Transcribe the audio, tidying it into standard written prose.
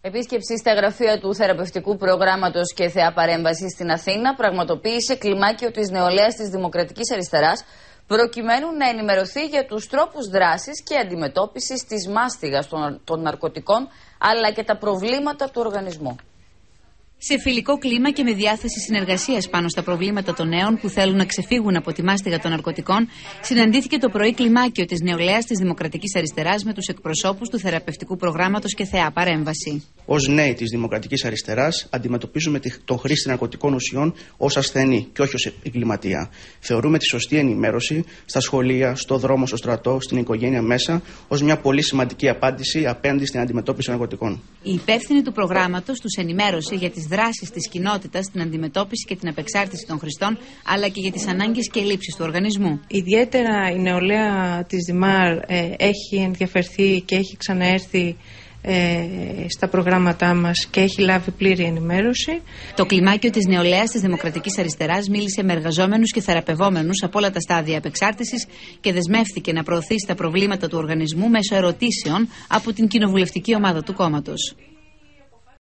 Επίσκεψη στα γραφεία του θεραπευτικού προγράμματος και θεά παρέμβαση στην Αθήνα πραγματοποίησε κλιμάκιο της νεολαίας της Δημοκρατικής Αριστεράς, προκειμένου να ενημερωθεί για τους τρόπους δράσης και αντιμετώπισης της μάστιγας των ναρκωτικών, αλλά και τα προβλήματα του οργανισμού. Σε φιλικό κλίμα και με διάθεση συνεργασίας πάνω στα προβλήματα των νέων που θέλουν να ξεφύγουν από τη μάστιγα των ναρκωτικών, συναντήθηκε το πρωί κλιμάκιο της νεολαίας της Δημοκρατικής Αριστεράς με τους εκπροσώπους του θεραπευτικού προγράμματος και θεά παρέμβαση. Ως νέοι της Δημοκρατικής Αριστεράς, αντιμετωπίζουμε τον χρήστη ναρκωτικών ουσιών ως ασθενή και όχι ως εγκληματία. Θεωρούμε τη σωστή ενημέρωση στα σχολεία, στο δρόμο, στο στρατό, στην οικογένεια μέσα ως μια πολύ σημαντική απάντηση απέναντι στην αντιμετώπιση ναρκωτικών. Η υπεύθυνη του προγράμματος τους ενημέρωσε για τις δράσεις της κοινότητας στην αντιμετώπιση και την απεξάρτηση των χρηστών, αλλά και για τις ανάγκες και λήψεις του οργανισμού. Ιδιαίτερα η νεολαία της ΔΙΜΑΡ έχει ενδιαφερθεί και έχει ξαναέρθει στα προγράμματά μας και έχει λάβει πλήρη ενημέρωση. Το κλιμάκιο της νεολαίας της Δημοκρατικής Αριστεράς μίλησε με εργαζόμενους και θεραπευόμενους από όλα τα στάδια απεξάρτησης και δεσμεύτηκε να προωθήσει τα προβλήματα του οργανισμού μέσω ερωτήσεων από την κοινοβουλευτική ομάδα του κόμματος.